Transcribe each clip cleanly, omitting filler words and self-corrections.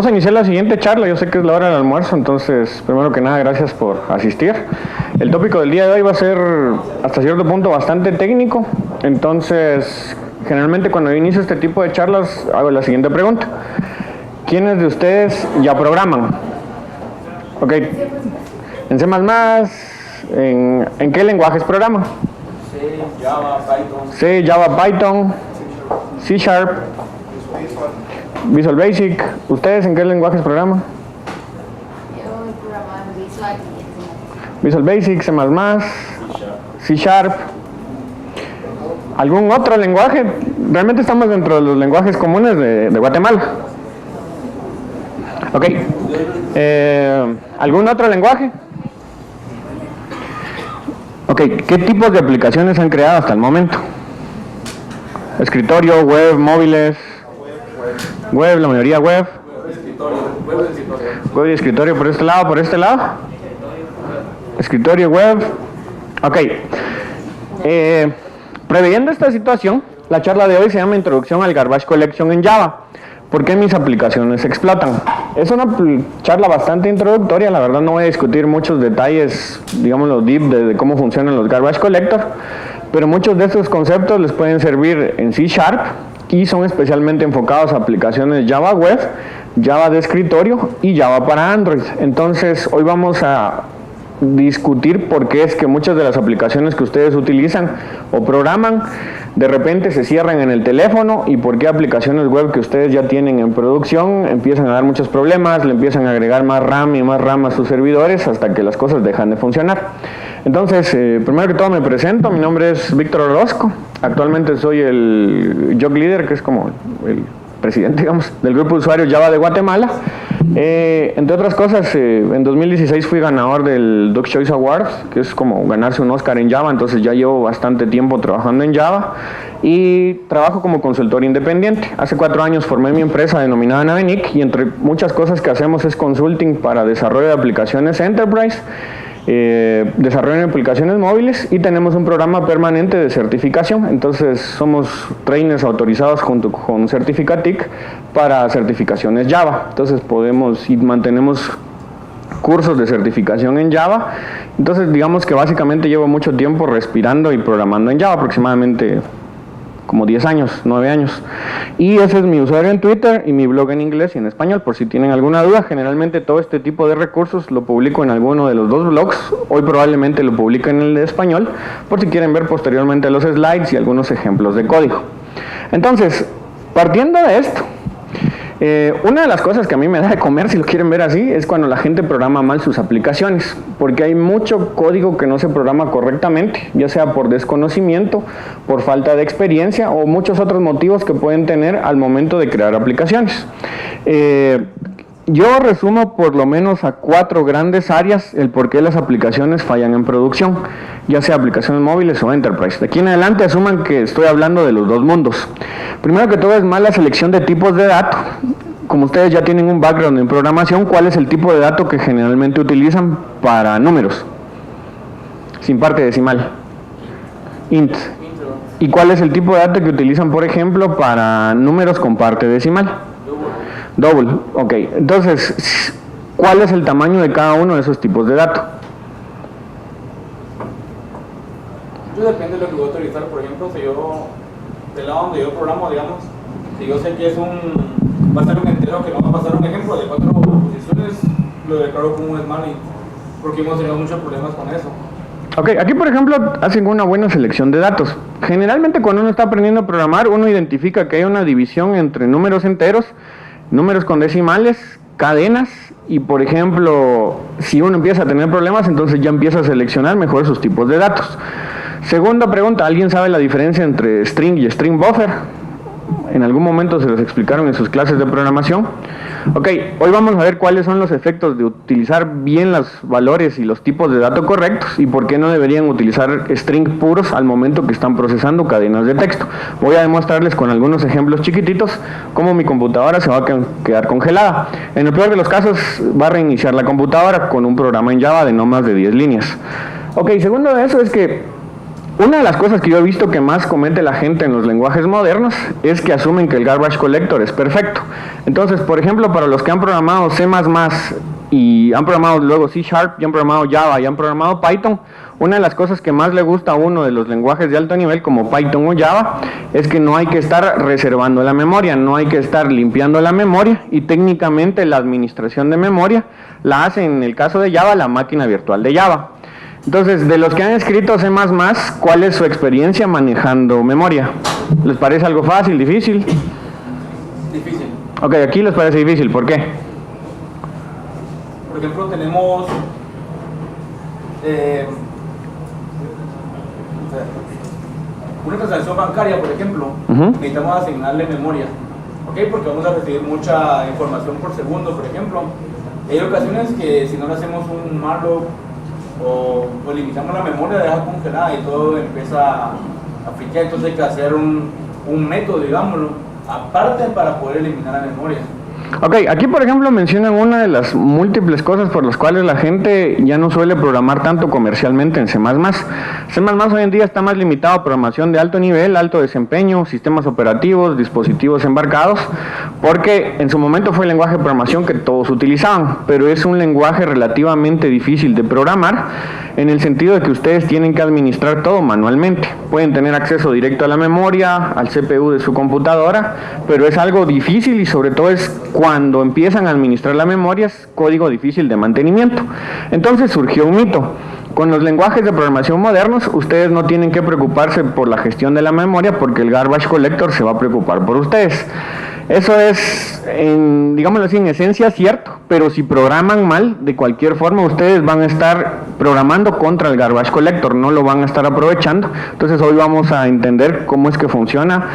Vamos a iniciar la siguiente charla. Yo sé que es la hora del almuerzo, entonces, primero que nada, gracias por asistir. El tópico del día de hoy va a ser, hasta cierto punto, bastante técnico. Entonces, generalmente cuando yo inicio este tipo de charlas, hago la siguiente pregunta. ¿Quiénes de ustedes ya programan? Ok. ¿En C++? ¿En qué lenguajes programan? C, Java, Python. C, Java, Python, C Sharp, Visual Basic. ¿Ustedes en qué lenguajes programan? Yo programaba en Visual Basic, C++, C Sharp. ¿Algún otro lenguaje? Realmente estamos dentro de los lenguajes comunes de Guatemala. Ok. ¿Algún otro lenguaje? Ok. ¿Qué tipos de aplicaciones han creado hasta el momento? Escritorio, web, móviles. Web, la mayoría web. Web y escritorio por este lado, Escritorio, web. Ok. Previendo esta situación, la charla de hoy se llama Introducción al Garbage Collection en Java. ¿Por qué mis aplicaciones explotan? Es una charla bastante introductoria, la verdad no voy a discutir muchos detalles, digámoslo deep, de cómo funcionan los Garbage Collector, pero muchos de estos conceptos les pueden servir en C Sharp y son especialmente enfocados a aplicaciones Java Web, Java de escritorio y Java para Android. Entonces, hoy vamos a discutir por qué es que muchas de las aplicaciones que ustedes utilizan o programan de repente se cierran en el teléfono y por qué aplicaciones web que ustedes ya tienen en producción empiezan a dar muchos problemas, le empiezan a agregar más RAM y más RAM a sus servidores hasta que las cosas dejan de funcionar. Entonces, primero que todo me presento, mi nombre es Víctor Orozco, actualmente soy el Job Leader, que es como el presidente, digamos, del grupo de usuarios Java de Guatemala. Entre otras cosas, en 2016 fui ganador del Duke's Choice Awards, que es como ganarse un Oscar en Java, entonces ya llevo bastante tiempo trabajando en Java y trabajo como consultor independiente. Hace 4 años formé mi empresa denominada Navenic y entre muchas cosas que hacemos es consulting para desarrollo de aplicaciones Enterprise, desarrollo de aplicaciones móviles y tenemos un programa permanente de certificación. Entonces somos trainers autorizados junto con Certificatic para certificaciones Java. Entonces podemos y mantenemos cursos de certificación en Java. Entonces digamos que básicamente llevo mucho tiempo respirando y programando en Java, aproximadamente como 10 años, 9 años. Y ese es mi usuario en Twitter y mi blog en inglés y en español, por si tienen alguna duda. Generalmente todo este tipo de recursos lo publico en alguno de los dos blogs. Hoy probablemente lo publique en el de español, por si quieren ver posteriormente los slides y algunos ejemplos de código. Entonces, partiendo de esto, una de las cosas que a mí me da de comer, si lo quieren ver así, es cuando la gente programa mal sus aplicaciones, porque hay mucho código que no se programa correctamente, ya sea por desconocimiento, por falta de experiencia o muchos otros motivos que pueden tener al momento de crear aplicaciones. Yo resumo por lo menos a 4 grandes áreas el por qué las aplicaciones fallan en producción, ya sea aplicaciones móviles o enterprise. De aquí en adelante asuman que estoy hablando de los dos mundos. Primero que todo es mala selección de tipos de datos. Como ustedes ya tienen un background en programación, ¿cuál es el tipo de dato que generalmente utilizan para números? Sin parte decimal. Int. ¿Y cuál es el tipo de dato que utilizan, por ejemplo, para números con parte decimal? Double. Ok. Entonces, ¿cuál es el tamaño de cada uno de esos tipos de datos? Eso depende de lo que voy a utilizar. Por ejemplo, si yo, del lado donde yo programo, digamos, si yo sé que es va a ser un entero que no va a pasar un ejemplo de 4 posiciones, lo declaro como un small int, porque hemos tenido muchos problemas con eso. Ok, aquí por ejemplo hacen una buena selección de datos. Generalmente cuando uno está aprendiendo a programar, uno identifica que hay una división entre números enteros, números con decimales, cadenas, y por ejemplo, si uno empieza a tener problemas, entonces ya empieza a seleccionar mejor sus tipos de datos. Segunda pregunta, ¿alguien sabe la diferencia entre string y string buffer? En algún momento se los explicaron en sus clases de programación. Ok, hoy vamos a ver cuáles son los efectos de utilizar bien los valores y los tipos de datos correctos y por qué no deberían utilizar string puros al momento que están procesando cadenas de texto. Voy a demostrarles con algunos ejemplos chiquititos cómo mi computadora se va a quedar congelada. En el peor de los casos va a reiniciar la computadora con un programa en Java de no más de 10 líneas. Ok, segundo de eso es que Una de las cosas que yo he visto que más comete la gente en los lenguajes modernos es que asumen que el garbage collector es perfecto. Entonces, por ejemplo, para los que han programado C++ y han programado luego C#, y han programado Java y han programado Python, una de las cosas que más le gusta a uno de los lenguajes de alto nivel como Python o Java es que no hay que estar reservando la memoria, no hay que estar limpiando la memoria, y técnicamente la administración de memoria la hace, en el caso de Java, la máquina virtual de Java. Entonces, de los que han escrito C++, ¿cuál es su experiencia manejando memoria? ¿Les parece algo fácil, difícil? Difícil. Ok, aquí les parece difícil, ¿por qué? Por ejemplo, tenemos una transacción bancaria, por ejemplo, necesitamos asignarle memoria, ¿ok? Porque vamos a recibir mucha información por segundo, por ejemplo. Hay ocasiones que si no le hacemos un malloc o limitamos la memoria, deja congelada y todo empieza a friquear. Entonces hay que hacer un método, digámoslo, aparte para poder eliminar la memoria. Ok, aquí por ejemplo mencionan una de las múltiples cosas por las cuales la gente ya no suele programar tanto comercialmente en C++. C++ hoy en día está más limitado a programación de alto nivel, alto desempeño, sistemas operativos, dispositivos embarcados, porque en su momento fue el lenguaje de programación que todos utilizaban, pero es un lenguaje relativamente difícil de programar en el sentido de que ustedes tienen que administrar todo manualmente. Pueden tener acceso directo a la memoria, al CPU de su computadora, pero es algo difícil y sobre todo es cuando empiezan a administrar la memoria es código difícil de mantenimiento. Entonces surgió un mito. Con los lenguajes de programación modernos, ustedes no tienen que preocuparse por la gestión de la memoria porque el garbage collector se va a preocupar por ustedes. Eso es, digámoslo así, en esencia cierto, pero si programan mal, de cualquier forma ustedes van a estar programando contra el garbage collector, no lo van a estar aprovechando. Entonces hoy vamos a entender cómo es que funciona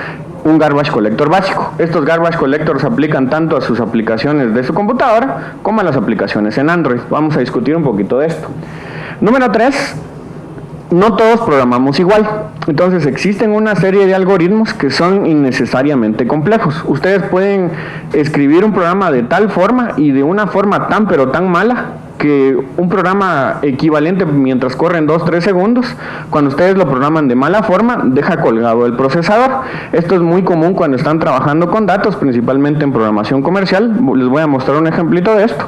un garbage collector básico. Estos garbage collectors se aplican tanto a sus aplicaciones de su computadora como a las aplicaciones en Android. Vamos a discutir un poquito de esto. Número 3. No todos programamos igual, entonces existen una serie de algoritmos que son innecesariamente complejos. Ustedes pueden escribir un programa de tal forma y de una forma tan pero tan mala que un programa equivalente mientras corren 2-3 segundos, cuando ustedes lo programan de mala forma, deja colgado el procesador. Esto es muy común cuando están trabajando con datos, principalmente en programación comercial. Les voy a mostrar un ejemplito de esto.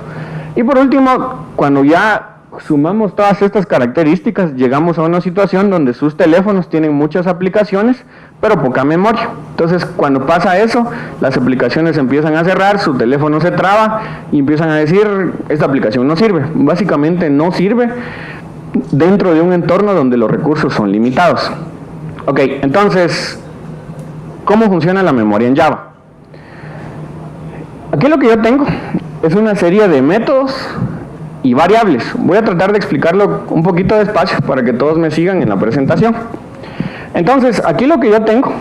Y por último, cuando ya sumamos todas estas características, llegamos a una situación donde sus teléfonos tienen muchas aplicaciones, pero poca memoria. Entonces, cuando pasa eso, las aplicaciones empiezan a cerrar, su teléfono se traba y empiezan a decir, esta aplicación no sirve. Básicamente no sirve dentro de un entorno donde los recursos son limitados. Ok, entonces, ¿cómo funciona la memoria en Java? Aquí lo que yo tengo es una serie de métodos y variables. Voy a tratar de explicarlo un poquito despacio para que todos me sigan en la presentación. Entonces, aquí lo que yo tengo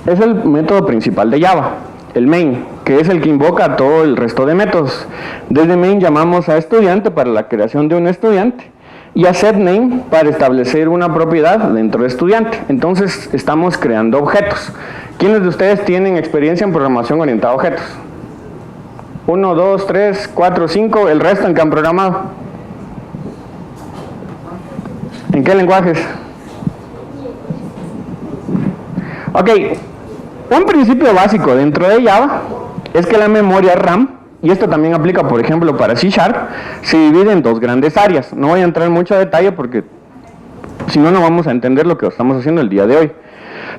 es el método principal de Java, el main, que es el que invoca todo el resto de métodos. Desde main llamamos a estudiante para la creación de un estudiante y a setName para establecer una propiedad dentro de estudiante. Entonces, estamos creando objetos. ¿Quiénes de ustedes tienen experiencia en programación orientada a objetos? 1, 2, 3, 4, 5, el resto en que han programado. ¿En qué lenguajes? Ok, un principio básico dentro de Java es que la memoria RAM, y esto también aplica por ejemplo para C#, se divide en dos grandes áreas. No voy a entrar en mucho detalle porque si no, no vamos a entender lo que estamos haciendo el día de hoy.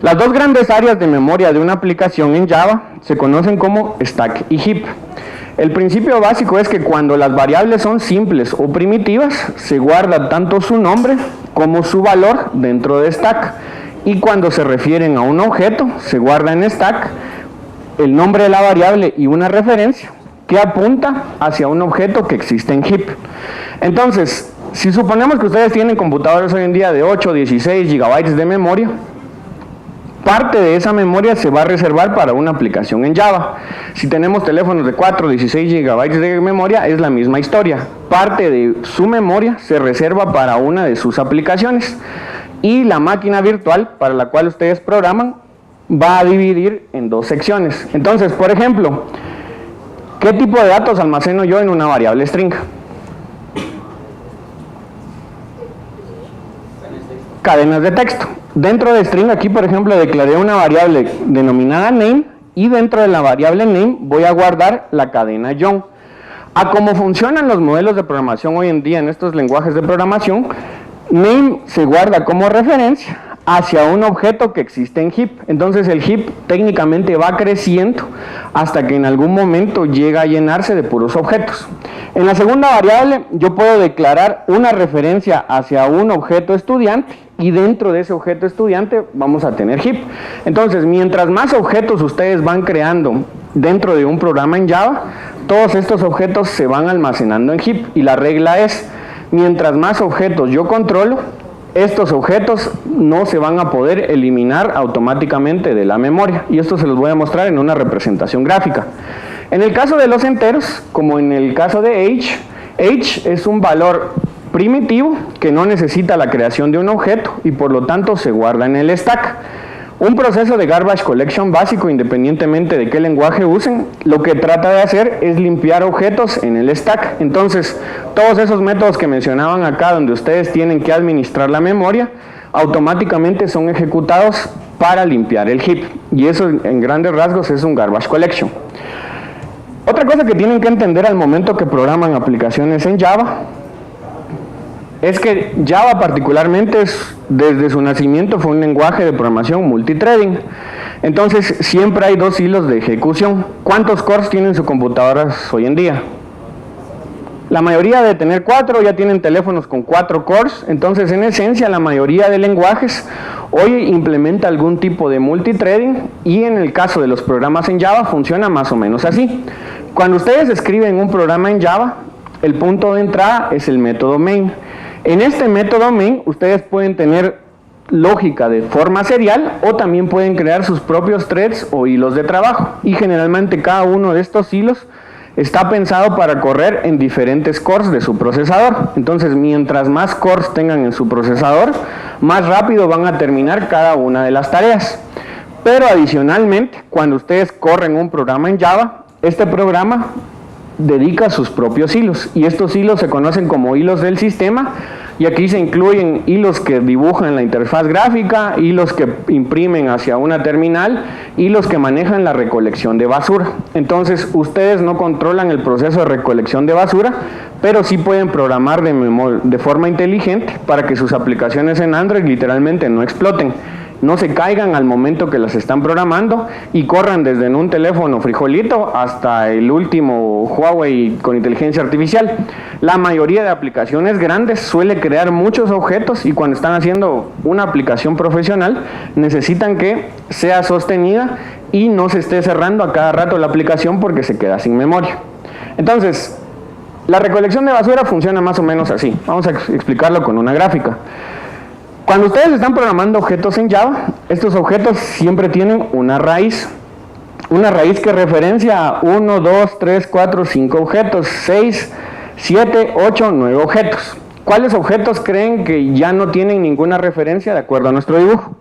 Las dos grandes áreas de memoria de una aplicación en Java se conocen como stack y heap. El principio básico es que cuando las variables son simples o primitivas, se guarda tanto su nombre como su valor dentro de stack. Y cuando se refieren a un objeto, se guarda en stack el nombre de la variable y una referencia que apunta hacia un objeto que existe en heap. Entonces, si suponemos que ustedes tienen computadores hoy en día de 8 o 16 GB de memoria, parte de esa memoria se va a reservar para una aplicación en Java. Si tenemos teléfonos de 4 o 16 GB de memoria, es la misma historia. Parte de su memoria se reserva para una de sus aplicaciones. Y la máquina virtual para la cual ustedes programan va a dividir en dos secciones. Entonces, por ejemplo, ¿qué tipo de datos almaceno yo en una variable string? Cadenas de texto. dentro de string aquí, por ejemplo, declaré una variable denominada name y dentro de la variable name voy a guardar la cadena John. A cómo funcionan los modelos de programación hoy en día en estos lenguajes de programación, name se guarda como referencia hacia un objeto que existe en heap. Entonces el heap técnicamente va creciendo hasta que en algún momento llega a llenarse de puros objetos. En la segunda variable yo puedo declarar una referencia hacia un objeto estudiante y dentro de ese objeto estudiante vamos a tener heap. Entonces mientras más objetos ustedes van creando dentro de un programa en Java, todos estos objetos se van almacenando en heap y la regla es, mientras más objetos yo controlo, estos objetos no se van a poder eliminar automáticamente de la memoria y esto se los voy a mostrar en una representación gráfica. En el caso de los enteros, como en el caso de age es un valor primitivo que no necesita la creación de un objeto y por lo tanto se guarda en el stack. Un proceso de garbage collection básico, independientemente de qué lenguaje usen, lo que trata de hacer es limpiar objetos en el stack. Entonces, todos esos métodos que mencionaban acá, donde ustedes tienen que administrar la memoria, automáticamente son ejecutados para limpiar el heap. Y eso, en grandes rasgos, es un garbage collection. Otra cosa que tienen que entender al momento que programan aplicaciones en Java es que Java particularmente desde su nacimiento fue un lenguaje de programación multithreading. Entonces siempre hay dos hilos de ejecución. ¿Cuántos cores tienen sus computadoras hoy en día? La mayoría de tener 4, ya tienen teléfonos con 4 cores. Entonces en esencia la mayoría de lenguajes hoy implementa algún tipo de multithreading y en el caso de los programas en Java funciona más o menos así. Cuando ustedes escriben un programa en Java, el punto de entrada es el método main. En este método main ustedes pueden tener lógica de forma serial o también pueden crear sus propios threads o hilos de trabajo y generalmente cada uno de estos hilos está pensado para correr en diferentes cores de su procesador. Entonces mientras más cores tengan en su procesador, más rápido van a terminar cada una de las tareas. Pero adicionalmente, cuando ustedes corren un programa en Java, este programa dedica sus propios hilos y estos hilos se conocen como hilos del sistema y aquí se incluyen hilos que dibujan la interfaz gráfica, hilos que imprimen hacia una terminal, hilos que manejan la recolección de basura. Entonces ustedes no controlan el proceso de recolección de basura, pero sí pueden programar de forma inteligente para que sus aplicaciones en Android literalmente no exploten, no se caigan al momento que las están programando y corran desde en un teléfono frijolito hasta el último Huawei con inteligencia artificial. La mayoría de aplicaciones grandes suele crear muchos objetos y cuando están haciendo una aplicación profesional necesitan que sea sostenida y no se esté cerrando a cada rato la aplicación porque se queda sin memoria. Entonces, la recolección de basura funciona más o menos así. Vamos a explicarlo con una gráfica. Cuando ustedes están programando objetos en Java, estos objetos siempre tienen una raíz que referencia a 1, 2, 3, 4, 5 objetos, 6, 7, 8, 9 objetos. ¿Cuáles objetos creen que ya no tienen ninguna referencia de acuerdo a nuestro dibujo?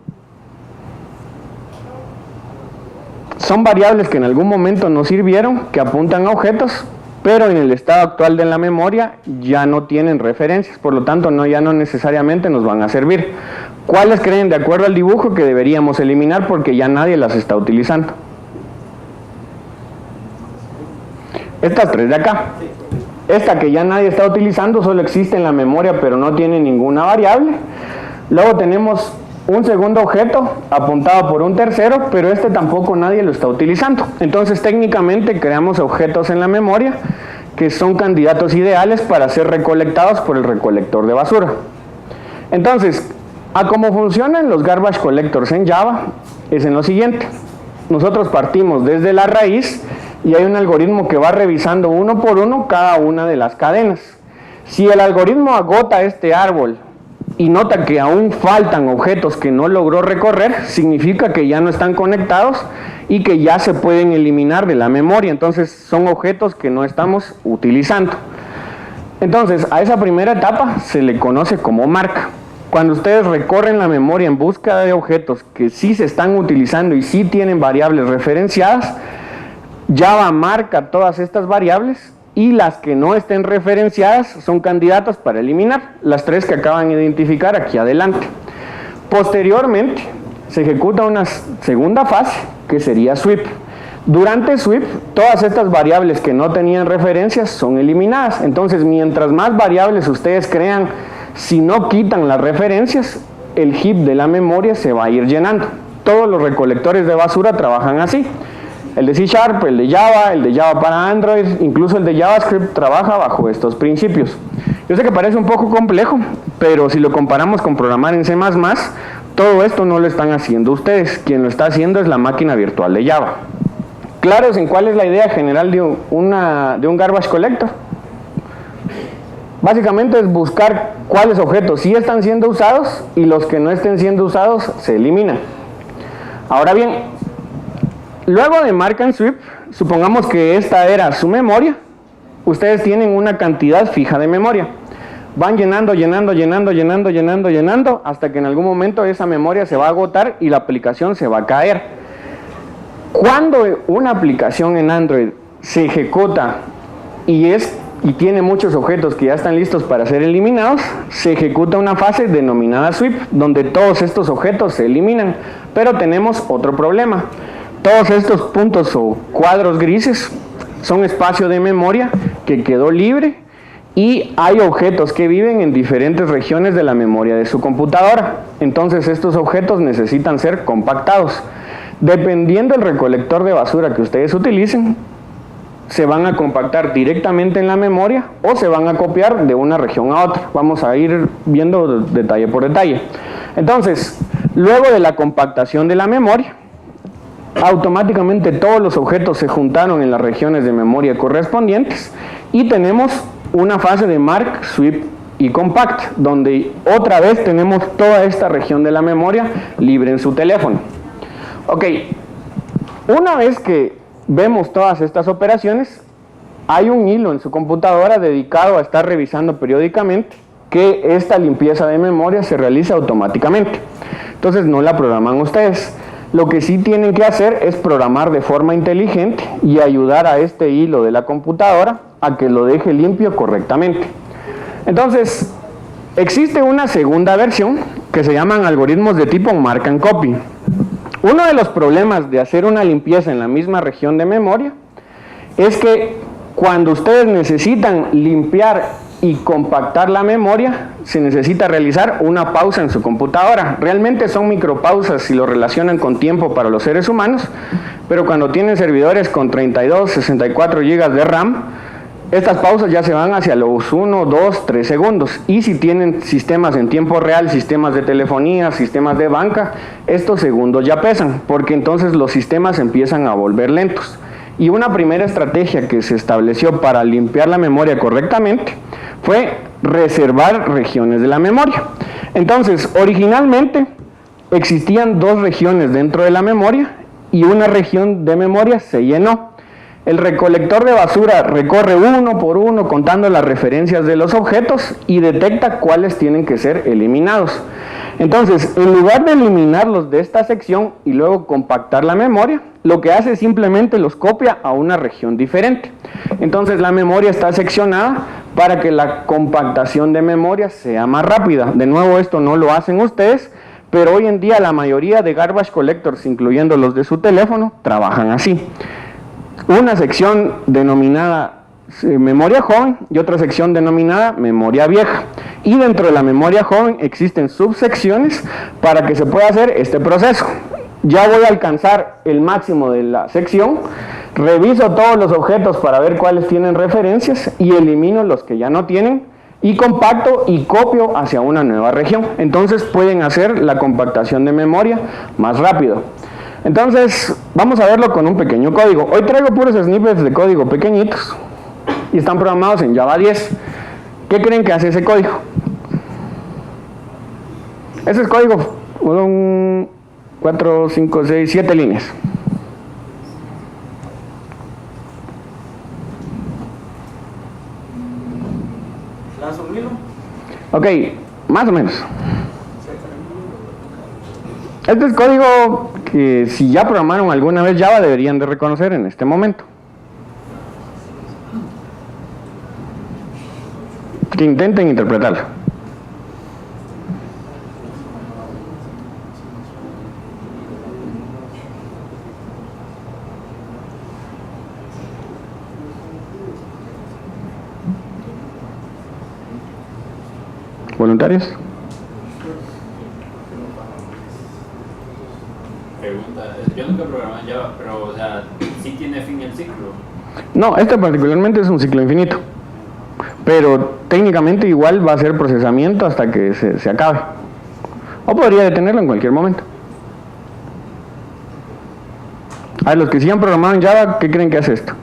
Son variables que en algún momento nos sirvieron, que apuntan a objetos, pero en el estado actual de la memoria ya no tienen referencias, por lo tanto ya no necesariamente nos van a servir. ¿Cuáles creen de acuerdo al dibujo que deberíamos eliminar porque ya nadie las está utilizando? Estas tres de acá. Esta que ya nadie está utilizando solo existe en la memoria pero no tiene ninguna variable. Luego tenemos un segundo objeto apuntado por un tercero, pero este tampoco nadie lo está utilizando. Entonces técnicamente creamos objetos en la memoria que son candidatos ideales para ser recolectados por el recolector de basura. Entonces, a cómo funcionan los garbage collectors en Java es en lo siguiente. Nosotros partimos desde la raíz y hay un algoritmo que va revisando uno por uno cada una de las cadenas. Si el algoritmo agota este árbol y nota que aún faltan objetos que no logró recorrer, significa que ya no están conectados y que ya se pueden eliminar de la memoria. Entonces son objetos que no estamos utilizando. Entonces a esa primera etapa se le conoce como marca. Cuando ustedes recorren la memoria en búsqueda de objetos que sí se están utilizando y sí tienen variables referenciadas, Java marca todas estas variables y las que no estén referenciadas son candidatos para eliminar, las tres que acaban de identificar aquí adelante. Posteriormente, se ejecuta una segunda fase, que sería sweep. Durante sweep, todas estas variables que no tenían referencias son eliminadas. Entonces, mientras más variables ustedes crean, si no quitan las referencias, el heap de la memoria se va a ir llenando. Todos los recolectores de basura trabajan así. El de C#, el de Java para Android, incluso el de JavaScript trabaja bajo estos principios. Yo sé que parece un poco complejo, pero si lo comparamos con programar en C++, todo esto no lo están haciendo ustedes. Quien lo está haciendo es la máquina virtual de Java. ¿Claros en cuál es la idea general de un garbage collector? Básicamente es buscar cuáles objetos sí están siendo usados y los que no estén siendo usados se eliminan. Ahora bien, luego de mark and sweep, supongamos que esta era su memoria. Ustedes tienen una cantidad fija de memoria. Van llenando, hasta que en algún momento esa memoria se va a agotar y la aplicación se va a caer. Cuando una aplicación en Android se ejecuta y tiene muchos objetos que ya están listos para ser eliminados, se ejecuta una fase denominada sweep, donde todos estos objetos se eliminan. Pero tenemos otro problema. Todos estos puntos o cuadros grises son espacio de memoria que quedó libre y hay objetos que viven en diferentes regiones de la memoria de su computadora. Entonces estos objetos necesitan ser compactados. Dependiendo del recolector de basura que ustedes utilicen, se van a compactar directamente en la memoria o se van a copiar de una región a otra. Vamos a ir viendo detalle por detalle. Entonces, luego de la compactación de la memoria, automáticamente todos los objetos se juntaron en las regiones de memoria correspondientes y tenemos una fase de mark, sweep y compact, donde otra vez tenemos toda esta región de la memoria libre en su teléfono. Ok, una vez que vemos todas estas operaciones, hay un hilo en su computadora dedicado a estar revisando periódicamente que esta limpieza de memoria se realiza automáticamente. Entonces no la programan ustedes. Lo que sí tienen que hacer es programar de forma inteligente y ayudar a este hilo de la computadora a que lo deje limpio correctamente. Entonces, existe una segunda versión que se llaman algoritmos de tipo mark and copy. Uno de los problemas de hacer una limpieza en la misma región de memoria es que cuando ustedes necesitan limpiar y compactar la memoria, se necesita realizar una pausa en su computadora. Realmente son micropausas si lo relacionan con tiempo para los seres humanos, pero cuando tienen servidores con 32, 64 GB de RAM, estas pausas ya se van hacia los 1, 2, 3 segundos. Y si tienen sistemas en tiempo real, sistemas de telefonía, sistemas de banca, estos segundos ya pesan, porque entonces los sistemas empiezan a volver lentos. Y una primera estrategia que se estableció para limpiar la memoria correctamente fue reservar regiones de la memoria. Entonces, originalmente existían dos regiones dentro de la memoria y una región de memoria se llenó. El recolector de basura recorre uno por uno contando las referencias de los objetos y detecta cuáles tienen que ser eliminados. Entonces, en lugar de eliminarlos de esta sección y luego compactar la memoria, lo que hace es simplemente los copia a una región diferente. Entonces la memoria está seccionada para que la compactación de memoria sea más rápida. De nuevo, esto no lo hacen ustedes, pero hoy en día la mayoría de garbage collectors, incluyendo los de su teléfono, trabajan así. Una sección denominada memoria joven y otra sección denominada memoria vieja. Y dentro de la memoria joven existen subsecciones para que se pueda hacer este proceso. Ya voy a alcanzar el máximo de la sección, reviso todos los objetos para ver cuáles tienen referencias y elimino los que ya no tienen y compacto y copio hacia una nueva región. Entonces pueden hacer la compactación de memoria más rápido. Entonces vamos a verlo con un pequeño código. Hoy traigo puros snippets de código pequeñitos y están programados en Java 10. ¿Qué creen que hace ese código? Ese es código 4, 5, 6, 7 líneas. ¿Lanzo un hilo? Ok, más o menos. Este es código que si ya programaron alguna vez Java deberían de reconocer en este momento. Que intenten interpretarlo. voluntarios. Pregunta, yo nunca programé en Java, pero o sea, ¿sí tiene fin el ciclo? No, este particularmente es un ciclo infinito, pero técnicamente igual va a ser procesamiento hasta que se acabe, o podría detenerlo en cualquier momento. A los que sí han programado en Java, ¿qué creen que hace esto?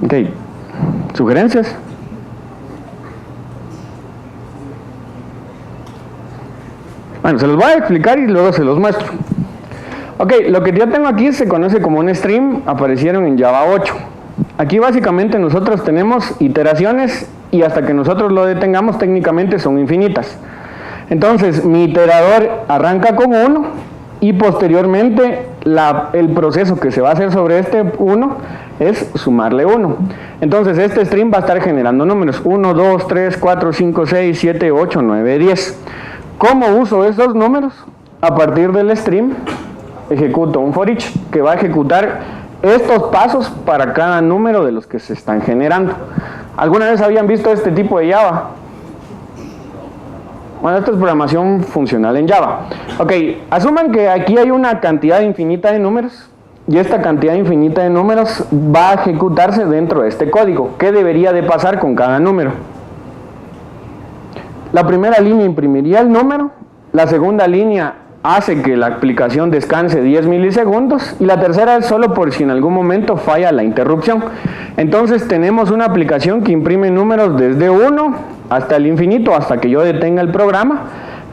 Ok, ¿sugerencias? Bueno, se los voy a explicar y luego se los muestro. Ok, lo que yo tengo aquí se conoce como un stream, aparecieron en Java 8. Aquí básicamente nosotros tenemos iteraciones y hasta que nosotros lo detengamos técnicamente son infinitas. Entonces mi iterador arranca con 1 y posteriormente el proceso que se va a hacer sobre este 1 es sumarle 1. Entonces este stream va a estar generando números 1, 2, 3, 4, 5, 6, 7, 8, 9, 10. ¿Cómo uso esos números? A partir del stream ejecuto un for each que va a ejecutar estos pasos para cada número de los que se están generando. ¿Alguna vez habían visto este tipo de Java? Bueno, esto es programación funcional en Java. Ok, asuman que aquí hay una cantidad infinita de números y esta cantidad infinita de números va a ejecutarse dentro de este código. ¿Qué debería de pasar con cada número? La primera línea imprimiría el número, la segunda línea hace que la aplicación descanse 10 milisegundos y la tercera es solo por si en algún momento falla la interrupción. Entonces tenemos una aplicación que imprime números desde 1 hasta el infinito, hasta que yo detenga el programa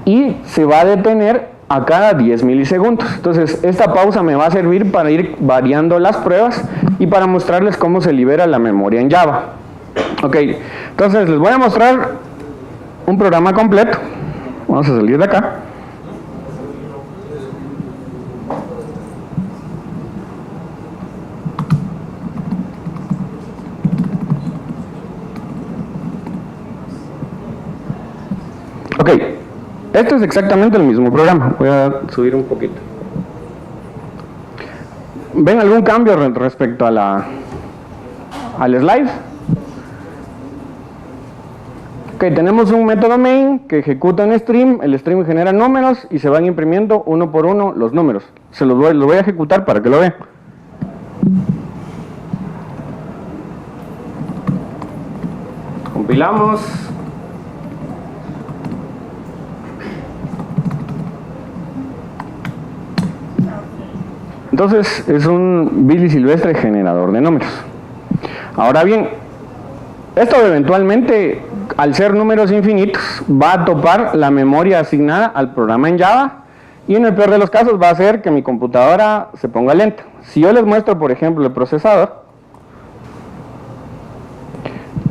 y se va a detener a cada 10 milisegundos. Entonces esta pausa me va a servir para ir variando las pruebas y para mostrarles cómo se libera la memoria en Java. Ok, entonces les voy a mostrar un programa completo. Vamos a salir de acá. Ok, esto es exactamente el mismo programa. Voy a subir un poquito. ¿Ven algún cambio respecto a al slide? Ok, tenemos un método main que ejecuta un stream, el stream genera números y se van imprimiendo uno por uno los números. Los voy a ejecutar para que lo vean. Compilamos. Entonces es un Billy Silvestre generador de números. Ahora bien, esto eventualmente, al ser números infinitos, va a topar la memoria asignada al programa en Java y en el peor de los casos va a hacer que mi computadora se ponga lenta. Si yo les muestro, por ejemplo, el procesador,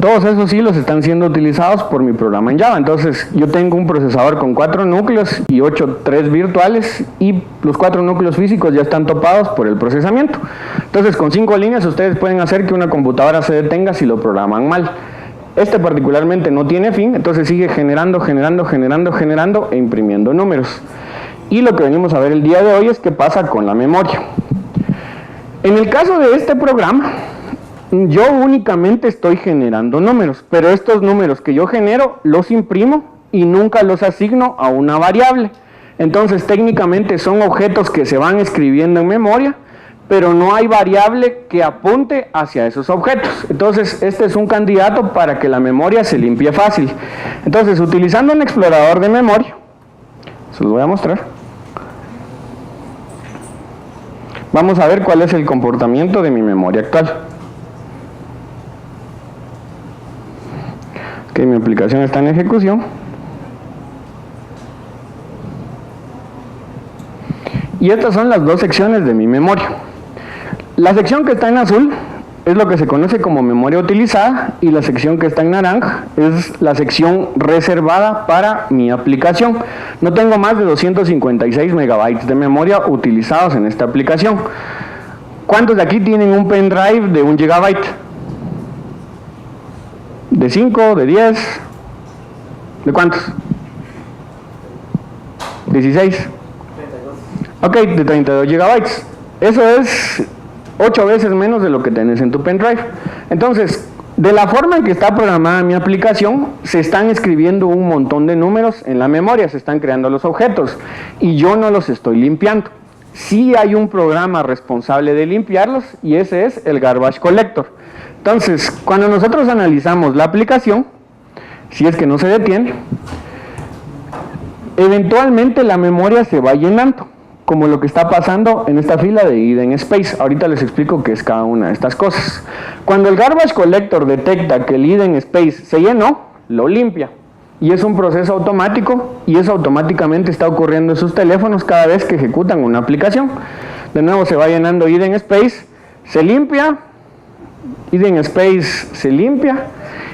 todos esos hilos están siendo utilizados por mi programa en Java. Entonces yo tengo un procesador con 4 núcleos y 3 virtuales y los 4 núcleos físicos ya están topados por el procesamiento. Entonces con 5 líneas ustedes pueden hacer que una computadora se detenga si lo programan mal. Este particularmente no tiene fin, entonces sigue generando e imprimiendo números. Y lo que venimos a ver el día de hoy es qué pasa con la memoria. En el caso de este programa, yo únicamente estoy generando números, pero estos números que yo genero los imprimo y nunca los asigno a una variable. Entonces técnicamente son objetos que se van escribiendo en memoria, pero no hay variable que apunte hacia esos objetos. Entonces este es un candidato para que la memoria se limpie fácil. Entonces utilizando un explorador de memoria, se los voy a mostrar. Vamos a ver cuál es el comportamiento de mi memoria actual. Ok, mi aplicación está en ejecución. Y estas son las dos secciones de mi memoria. La sección que está en azul es lo que se conoce como memoria utilizada y la sección que está en naranja es la sección reservada para mi aplicación. No tengo más de 256 megabytes de memoria utilizados en esta aplicación. ¿Cuántos de aquí tienen un pendrive de 1 gigabyte? ¿De 5? ¿De 10? ¿De cuántos? 16. Ok, de 32 gigabytes. Eso es 8 veces menos de lo que tenés en tu pendrive. Entonces, de la forma en que está programada mi aplicación, se están escribiendo un montón de números en la memoria, se están creando los objetos y yo no los estoy limpiando. Sí hay un programa responsable de limpiarlos y ese es el Garbage Collector. Entonces, cuando nosotros analizamos la aplicación, si es que no se detiene, eventualmente la memoria se va llenando, como lo que está pasando en esta fila de Hidden Space. Ahorita les explico qué es cada una de estas cosas. Cuando el Garbage Collector detecta que el Hidden Space se llenó, lo limpia. Y es un proceso automático y eso automáticamente está ocurriendo en sus teléfonos cada vez que ejecutan una aplicación. De nuevo se va llenando Hidden Space, se limpia, Hidden Space se limpia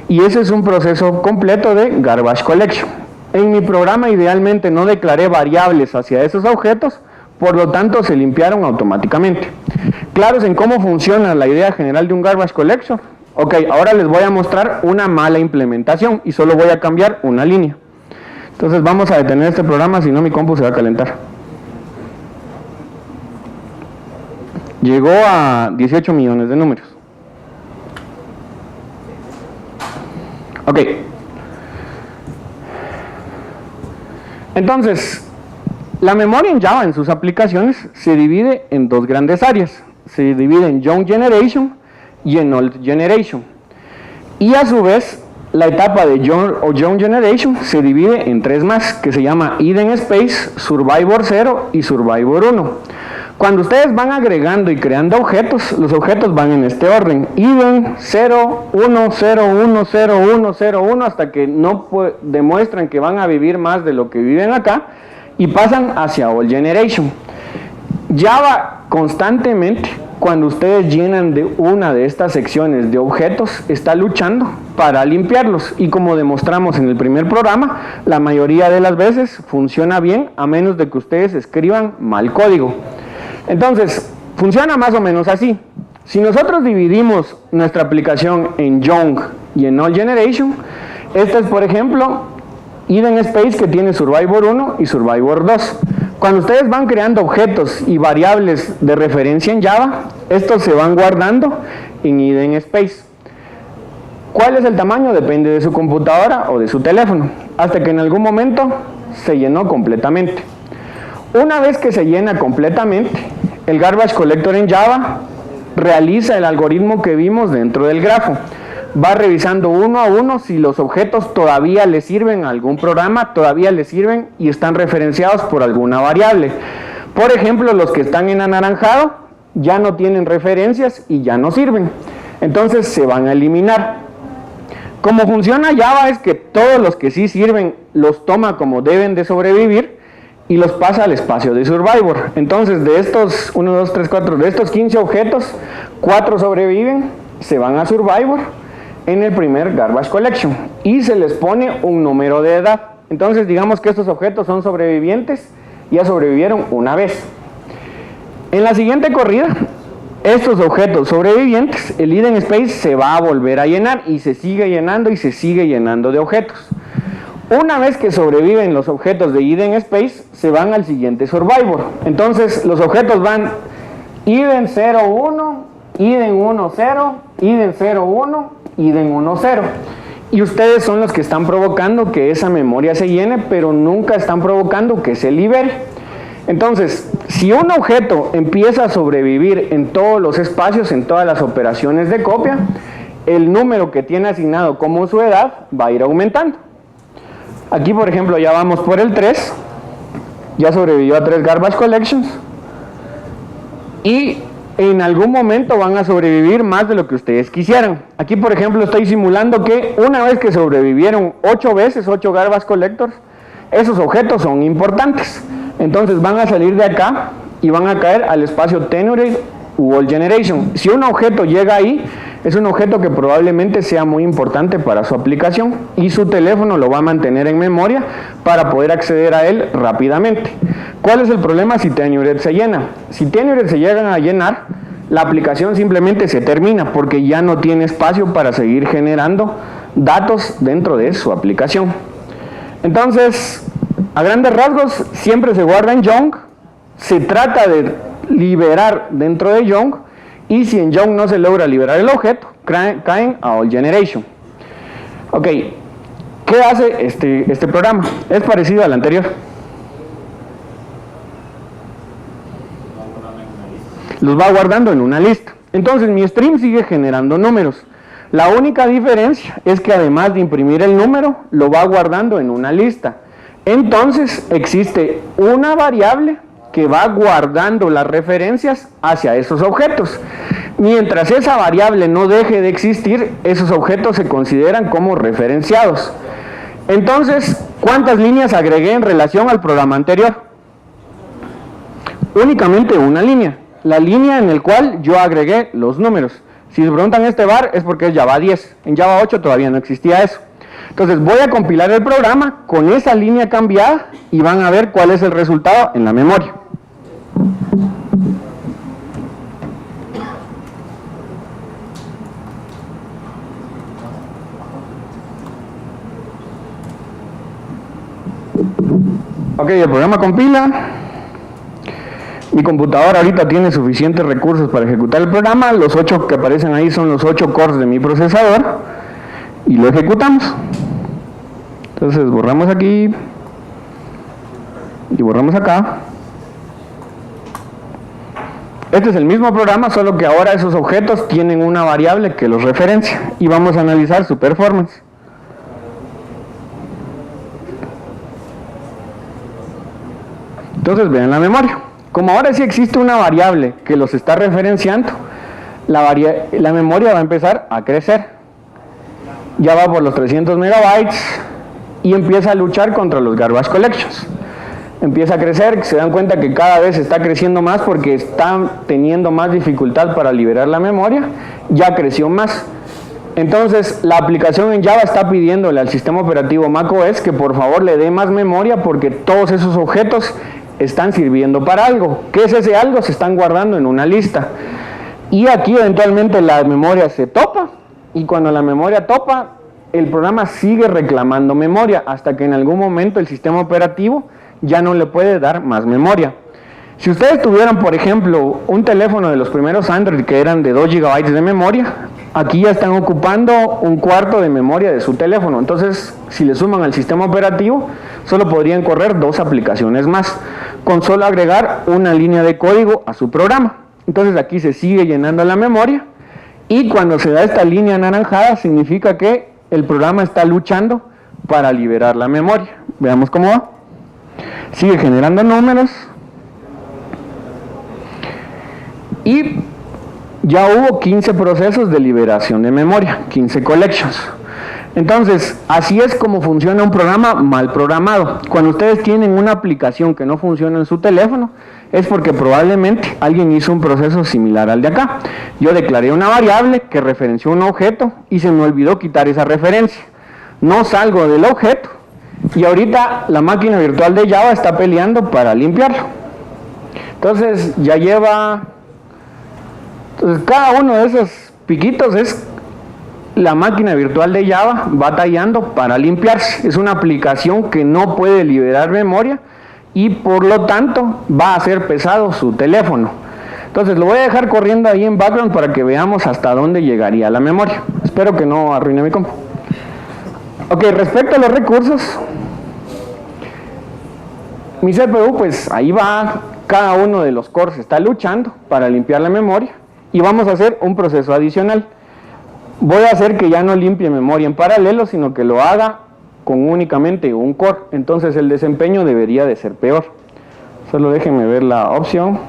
y ese es un proceso completo de Garbage Collection. En mi programa idealmente no declaré variables hacia esos objetos, por lo tanto se limpiaron automáticamente. ¿Claros en cómo funciona la idea general de un Garbage Collection? Ok, ahora les voy a mostrar una mala implementación y solo voy a cambiar una línea. Entonces vamos a detener este programa, si no mi compu se va a calentar. Llegó a 18 millones de números. Ok. Entonces, la memoria en Java en sus aplicaciones se divide en dos grandes áreas. Se divide en Young Generation y en Old Generation. Y a su vez, la etapa de Young o Young Generation se divide en tres más, que se llama Hidden Space, Survivor 0 y Survivor 1. Cuando ustedes van agregando y creando objetos, los objetos van en este orden: Hidden 0, 1, 0, 1, 0, 1, 0, 1, hasta que no demuestran que van a vivir más de lo que viven acá y pasan hacia All Generation. Java constantemente, cuando ustedes llenan de una de estas secciones de objetos, está luchando para limpiarlos y como demostramos en el primer programa, la mayoría de las veces funciona bien a menos de que ustedes escriban mal código. Entonces, funciona más o menos así. Si nosotros dividimos nuestra aplicación en Young y en All Generation, esta es, por ejemplo, Hidden Space, que tiene Survivor 1 y Survivor 2. Cuando ustedes van creando objetos y variables de referencia en Java, estos se van guardando en Hidden Space. ¿Cuál es el tamaño? Depende de su computadora o de su teléfono, hasta que en algún momento se llenó completamente. Una vez que se llena completamente, el Garbage Collector en Java realiza el algoritmo que vimos dentro del grafo. Va revisando uno a uno si los objetos todavía le sirven a algún programa, todavía le sirven y están referenciados por alguna variable. Por ejemplo, los que están en anaranjado ya no tienen referencias y ya no sirven. Entonces se van a eliminar. Como funciona Java es que todos los que sí sirven los toma como deben de sobrevivir y los pasa al espacio de Survivor. Entonces de estos 1, 2, 3, 4, de estos 15 objetos, 4 sobreviven, se van a Survivor en el primer Garbage Collection y se les pone un número de edad. Entonces digamos que estos objetos son sobrevivientes, ya sobrevivieron una vez. En la siguiente corrida, estos objetos sobrevivientes, el Hidden Space se va a volver a llenar y se sigue llenando y se sigue llenando de objetos. Una vez que sobreviven los objetos de Hidden Space, se van al siguiente Survivor. Entonces los objetos van Hidden 0, 1, Hidden 1, 0, Hidden 0, 1, Hidden 1, 0. Y ustedes son los que están provocando que esa memoria se llene, pero nunca están provocando que se libere. Entonces, si un objeto empieza a sobrevivir en todos los espacios, en todas las operaciones de copia, el número que tiene asignado como su edad va a ir aumentando. Aquí, por ejemplo, ya vamos por el 3, ya sobrevivió a 3 Garbage Collections, y en algún momento van a sobrevivir más de lo que ustedes quisieran. Aquí, por ejemplo, estoy simulando que una vez que sobrevivieron 8 veces, 8 Garbage Collectors, esos objetos son importantes. Entonces van a salir de acá y van a caer al espacio Tenured u All Generation. Si un objeto llega ahí, es un objeto que probablemente sea muy importante para su aplicación y su teléfono lo va a mantener en memoria para poder acceder a él rápidamente. ¿Cuál es el problema si Tenured se llena? Si Tenured se llegan a llenar, la aplicación simplemente se termina porque ya no tiene espacio para seguir generando datos dentro de su aplicación. Entonces, a grandes rasgos, siempre se guarda en Young. Se trata de liberar dentro de Young, y si en Young no se logra liberar el objeto, caen a All Generation. Ok, ¿qué hace este programa? Es parecido al anterior. Los va guardando en una lista. Entonces mi stream sigue generando números. La única diferencia es que además de imprimir el número, lo va guardando en una lista. Entonces existe una variable que va guardando las referencias hacia esos objetos. Mientras esa variable no deje de existir, esos objetos se consideran como referenciados. Entonces, ¿cuántas líneas agregué en relación al programa anterior? Únicamente una línea. La línea en la cual yo agregué los números. Si se preguntan este var es porque es Java 10. En Java 8 todavía no existía eso. Entonces voy a compilar el programa con esa línea cambiada y van a ver cuál es el resultado en la memoria. Ok, el programa compila. Mi computadora ahorita tiene suficientes recursos para ejecutar el programa. Los 8 que aparecen ahí son los 8 cores de mi procesador. Y lo ejecutamos. Entonces borramos aquí. Y borramos acá. Este es el mismo programa, solo que ahora esos objetos tienen una variable que los referencia. Y vamos a analizar su performance. Entonces vean la memoria. Como ahora sí existe una variable que los está referenciando, la memoria va a empezar a crecer. Ya va por los 300 megabytes y empieza a luchar contra los garbage collections. Empieza a crecer, se dan cuenta que cada vez está creciendo más porque están teniendo más dificultad para liberar la memoria, ya creció más. Entonces la aplicación en Java está pidiéndole al sistema operativo macOS que por favor le dé más memoria porque todos esos objetos están sirviendo para algo. ¿Qué es ese algo? Se están guardando en una lista. Y aquí eventualmente la memoria se topa, y cuando la memoria topa, el programa sigue reclamando memoria hasta que en algún momento el sistema operativo ya no le puede dar más memoria. Si ustedes tuvieran, por ejemplo, un teléfono de los primeros Android que eran de 2 GB de memoria, aquí ya están ocupando un cuarto de memoria de su teléfono. Entonces, si le suman al sistema operativo, solo podrían correr 2 aplicaciones más, con solo agregar una línea de código a su programa. Entonces aquí se sigue llenando la memoria, y cuando se da esta línea anaranjada, significa que el programa está luchando para liberar la memoria. Veamos cómo va. Sigue generando números. Y ya hubo 15 procesos de liberación de memoria, 15 collections. Entonces, así es como funciona un programa mal programado. Cuando ustedes tienen una aplicación que no funciona en su teléfono, es porque probablemente alguien hizo un proceso similar al de acá. Yo declaré una variable que referenció un objeto y se me olvidó quitar esa referencia. No salgo del objeto y ahorita la máquina virtual de Java está peleando para limpiarlo. Entonces, ya lleva... Entonces, cada uno de esos piquitos es la máquina virtual de Java batallando para limpiarse. Es una aplicación que no puede liberar memoria y por lo tanto va a hacer pesado su teléfono. Entonces lo voy a dejar corriendo ahí en background para que veamos hasta dónde llegaría la memoria. Espero que no arruine mi compu. Ok, respecto a los recursos, mi CPU pues ahí va, cada uno de los cores está luchando para limpiar la memoria y vamos a hacer un proceso adicional. Voy a hacer que ya no limpie memoria en paralelo, sino que lo haga con únicamente un core. Entonces el desempeño debería de ser peor. Solo déjenme ver la opción.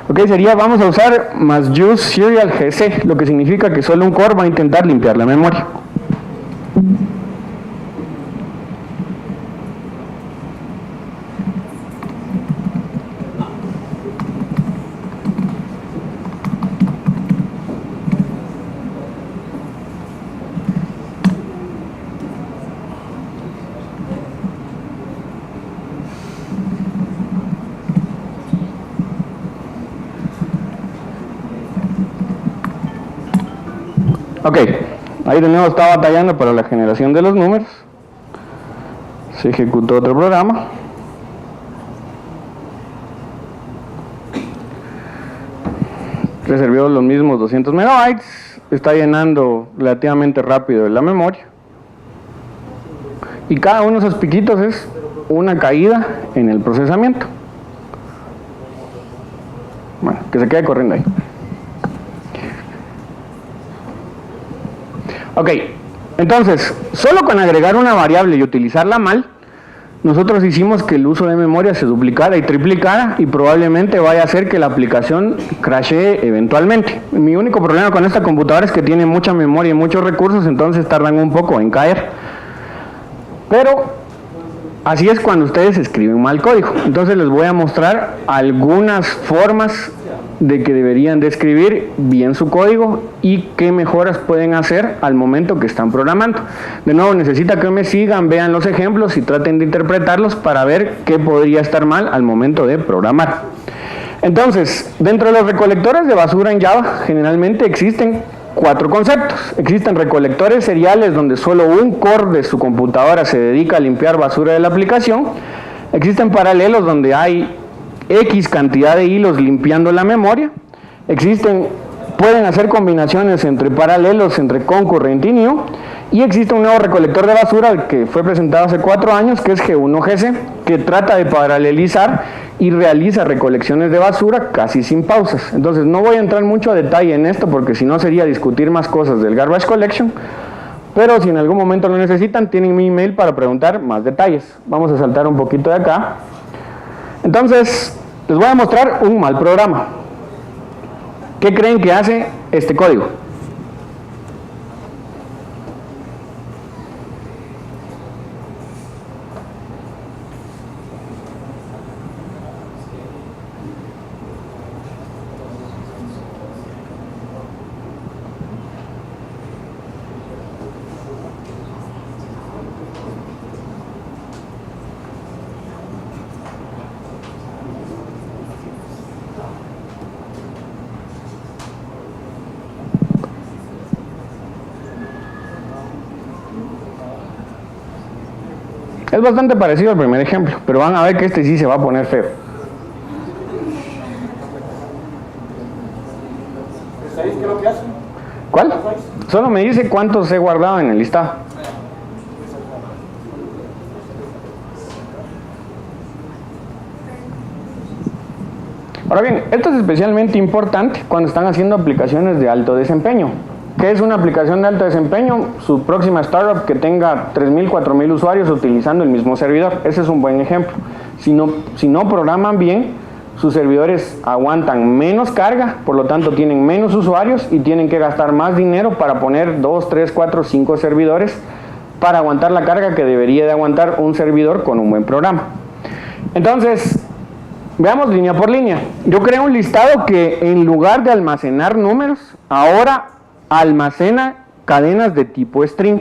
Ok, sería, vamos a usar más use serial GC, lo que significa que solo un core va a intentar limpiar la memoria. Ok, ahí de nuevo está batallando para la generación de los números. Se ejecutó otro programa. reservó los mismos 200 megabytes, está llenando relativamente rápido la memoria. Y cada uno de esos piquitos es una caída en el procesamiento. Bueno, que se quede corriendo ahí. Ok, entonces, solo con agregar una variable y utilizarla mal, nosotros hicimos que el uso de memoria se duplicara y triplicara y probablemente vaya a hacer que la aplicación crashee eventualmente. Mi único problema con esta computadora es que tiene mucha memoria y muchos recursos, entonces tardan un poco en caer. Pero así es cuando ustedes escriben mal código. Entonces les voy a mostrar algunas formas de que deberían de escribir bien su código y qué mejoras pueden hacer al momento que están programando. De nuevo, necesita que me sigan, vean los ejemplos y traten de interpretarlos para ver qué podría estar mal al momento de programar. Entonces, dentro de los recolectores de basura en Java, generalmente existen 4 conceptos. Existen recolectores seriales donde solo un core de su computadora se dedica a limpiar basura de la aplicación. Existen paralelos donde hay X cantidad de hilos limpiando la memoria. Pueden hacer combinaciones entre paralelos, entre concurrent y new. Y existe un nuevo recolector de basura que fue presentado hace 4 años, que es G1GC, que trata de paralelizar y realiza recolecciones de basura casi sin pausas. Entonces no voy a entrar mucho a detalle en esto porque si no sería discutir más cosas del Garbage Collection, pero si en algún momento lo necesitan, tienen mi email para preguntar más detalles. Vamos a saltar un poquito de acá. Entonces, les voy a mostrar un mal programa. ¿Qué creen que hace este código? Es bastante parecido al primer ejemplo, pero van a ver que este sí se va a poner feo. ¿Sabéis qué es lo que hace? ¿Cuál? Solo me dice cuántos he guardado en el listado. Ahora bien, esto es especialmente importante cuando están haciendo aplicaciones de alto desempeño. ¿Qué es una aplicación de alto desempeño? Su próxima startup que tenga 3.000, 4.000 usuarios utilizando el mismo servidor. Ese es un buen ejemplo. Si no programan bien, sus servidores aguantan menos carga, por lo tanto tienen menos usuarios y tienen que gastar más dinero para poner 2, 3, 4, 5 servidores para aguantar la carga que debería de aguantar un servidor con un buen programa. Entonces, veamos línea por línea. Yo creo un listado que en lugar de almacenar números, ahora almacena cadenas de tipo string.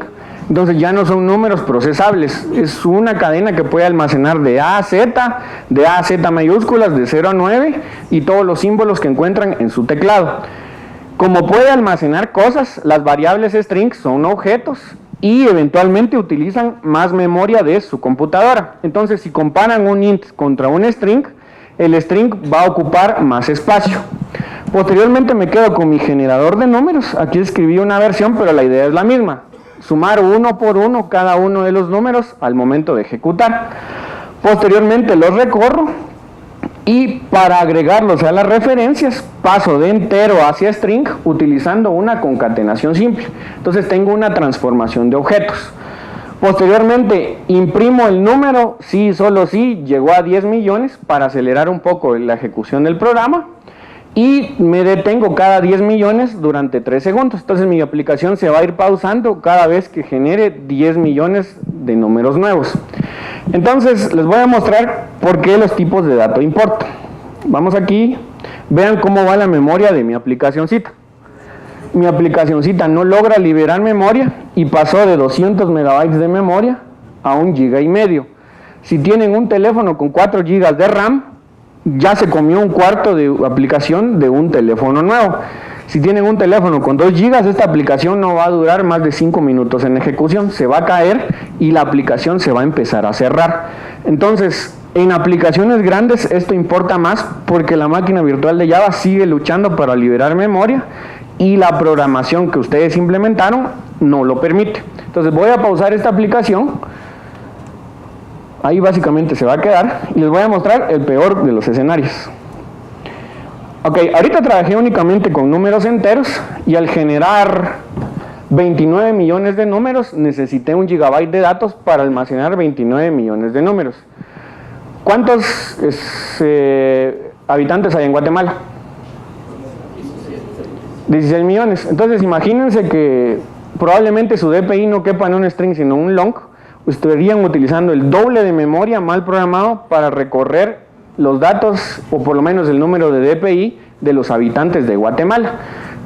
Entonces ya no son números procesables, es una cadena que puede almacenar de A a Z, de A a Z mayúsculas, de 0 a 9 y todos los símbolos que encuentran en su teclado. Como puede almacenar cosas, las variables string son objetos y eventualmente utilizan más memoria de su computadora. Entonces si comparan un int contra un string, el string va a ocupar más espacio. Posteriormente me quedo con mi generador de números. Aquí escribí una versión, pero la idea es la misma. Sumar uno por uno cada uno de los números al momento de ejecutar. Posteriormente los recorro y para agregarlos a las referencias paso de entero hacia string utilizando una concatenación simple. Entonces tengo una transformación de objetos. Posteriormente imprimo el número, sí, solo sí, llegó a 10 millones para acelerar un poco la ejecución del programa. Y me detengo cada 10 millones durante 3 segundos. Entonces mi aplicación se va a ir pausando cada vez que genere 10 millones de números nuevos. Entonces les voy a mostrar por qué los tipos de datos importan. Vamos aquí, vean cómo va la memoria de mi aplicacioncita. Mi aplicacioncita no logra liberar memoria y pasó de 200 megabytes de memoria a 1,5 GB. Si tienen un teléfono con 4 GB de RAM, ya se comió un cuarto de aplicación de un teléfono nuevo. Si tienen un teléfono con 2 GB, esta aplicación no va a durar más de 5 minutos en ejecución, se va a caer y la aplicación se va a empezar a cerrar. Entonces, En aplicaciones grandes esto importa más porque la máquina virtual de Java sigue luchando para liberar memoria y la programación que ustedes implementaron no lo permite. Entonces voy a pausar esta aplicación. Ahí básicamente se va a quedar y les voy a mostrar el peor de los escenarios. Ok, ahorita trabajé únicamente con números enteros y al generar 29 millones de números necesité 1 gigabyte de datos para almacenar 29 millones de números. ¿Cuántos habitantes hay en Guatemala? 16 millones. Entonces imagínense que probablemente su DPI no quepa en un string sino un long. Estarían utilizando el doble de memoria mal programado para recorrer los datos o por lo menos el número de DPI de los habitantes de Guatemala.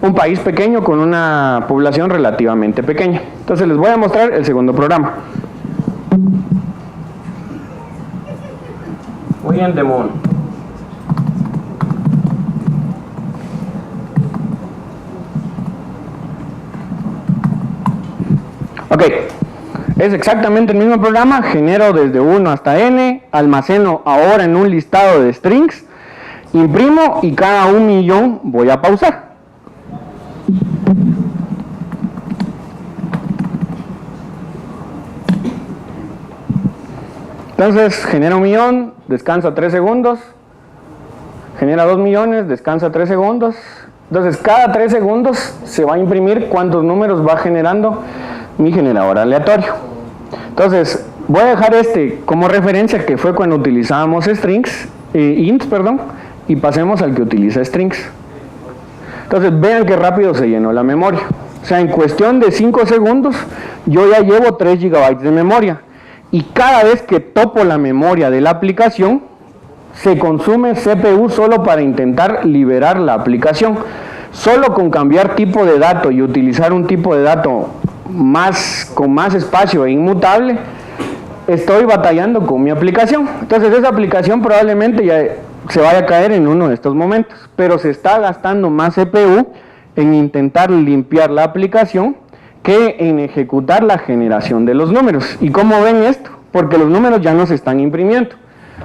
Un país pequeño con una población relativamente pequeña. Entonces les voy a mostrar el segundo programa. Muy bien, Demon. Ok, es exactamente el mismo programa, genero desde 1 hasta n, almaceno ahora en un listado de strings, imprimo y cada 1 millón voy a pausar. Entonces genera 1 millón, descansa 3 segundos, genera 2 millones, descansa 3 segundos. Entonces cada 3 segundos se va a imprimir cuántos números va generando mi generador aleatorio. Entonces voy a dejar este como referencia, que fue cuando utilizábamos strings, ints, perdón, y pasemos al que utiliza strings. Entonces vean qué rápido se llenó la memoria. O sea, en cuestión de 5 segundos yo ya llevo 3 gigabytes de memoria. Y cada vez que topo la memoria de la aplicación, se consume CPU solo para intentar liberar la aplicación. Solo con cambiar tipo de dato y utilizar un tipo de dato con más espacio e inmutable, estoy batallando con mi aplicación. Entonces esa aplicación probablemente ya se vaya a caer en uno de estos momentos, pero se está gastando más CPU en intentar limpiar la aplicación que en ejecutar la generación de los números. ¿Y cómo ven esto? Porque los números ya no se están imprimiendo.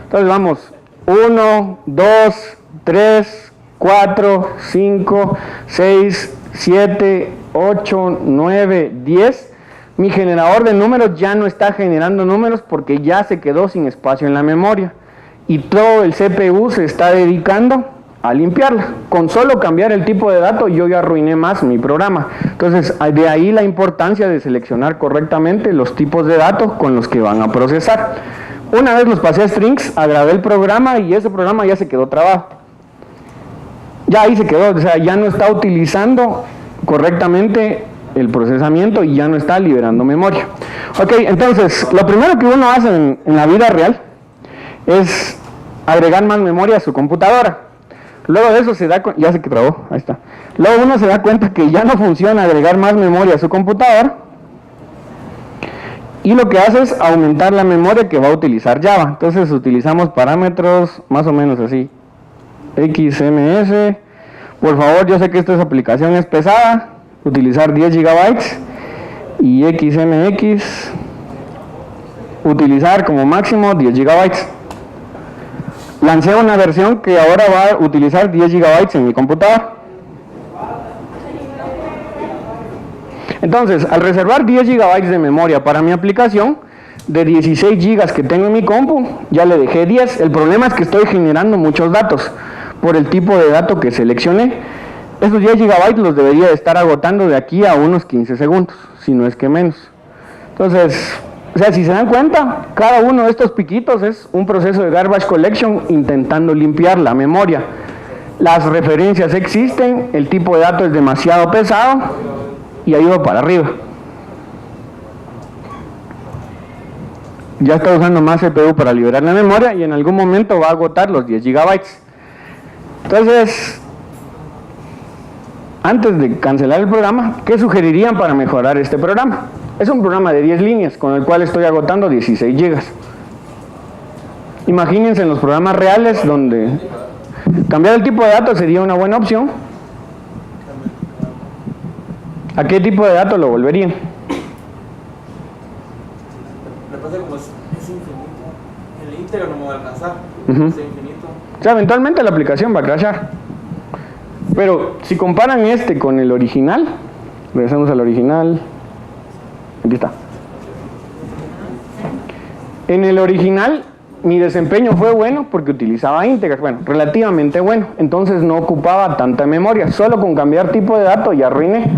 Entonces vamos, 1, 2, 3, 4, 5, 6, 7, 8, 9, 10. Mi generador de números ya no está generando números porque ya se quedó sin espacio en la memoria. Y todo el CPU se está dedicando a limpiarla. Con solo cambiar el tipo de dato yo ya arruiné más mi programa. Entonces de ahí la importancia de seleccionar correctamente los tipos de datos con los que van a procesar. Una vez los pasé a strings, agregué el programa y ese programa ya se quedó trabado. Ya ahí se quedó, o sea, ya no está utilizando correctamente el procesamiento y ya no está liberando memoria. Ok, entonces lo primero que uno hace en la vida real es agregar más memoria a su computadora. Luego de eso se da cuenta, ya se trabó, ahí está. Luego uno se da cuenta que ya no funciona agregar más memoria a su computador. Y lo que hace es aumentar la memoria que va a utilizar Java. Entonces utilizamos parámetros más o menos así. XMS. Por favor, yo sé que esta aplicación es pesada. Utilizar 10 GB. Y XMX. Utilizar como máximo 10 GB. Lancé una versión que ahora va a utilizar 10 GB en mi computador. Entonces, al reservar 10 GB de memoria para mi aplicación, de 16 GB que tengo en mi compu, ya le dejé 10. El problema es que estoy generando muchos datos por el tipo de dato que seleccioné. Esos 10 GB los debería de estar agotando de aquí a unos 15 segundos, si no es que menos. Entonces, o sea, si se dan cuenta, cada uno de estos piquitos es un proceso de garbage collection intentando limpiar la memoria. Las referencias existen, el tipo de dato es demasiado pesado y ahí va para arriba. Ya está usando más CPU para liberar la memoria y en algún momento va a agotar los 10 GB. Entonces, antes de cancelar el programa, ¿qué sugerirían para mejorar este programa? Es un programa de 10 líneas con el cual estoy agotando 16 GB. Imagínense en los programas reales donde cambiar el tipo de datos sería una buena opción. ¿A qué tipo de datos lo volverían? Me pasa como es infinito. El int íntegro no me va a alcanzar. Ujú. Es infinito. O sea, eventualmente la aplicación va a crashar. Pero si comparan este con el original, regresamos al original. Aquí está. En el original mi desempeño fue bueno porque utilizaba íntegras, bueno, relativamente bueno, entonces no ocupaba tanta memoria, solo con cambiar tipo de dato ya arruiné.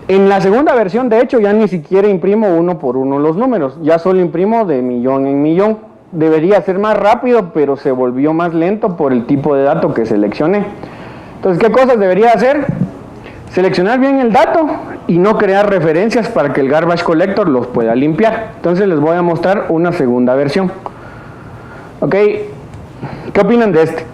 En la segunda versión, de hecho, ya ni siquiera imprimo uno por uno los números, ya solo imprimo de millón en millón. Debería ser más rápido, pero se volvió más lento por el tipo de dato que seleccioné. Entonces, ¿qué cosas debería hacer? Seleccionar bien el dato y no crear referencias para que el Garbage Collector los pueda limpiar. Entonces les voy a mostrar una segunda versión. Ok, ¿qué opinan de este?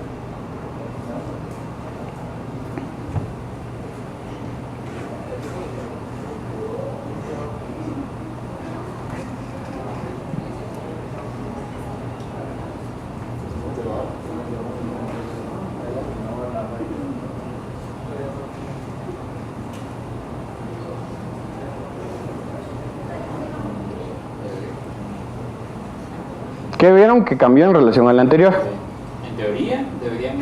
¿Qué vieron que cambió en relación al anterior? En teoría, debería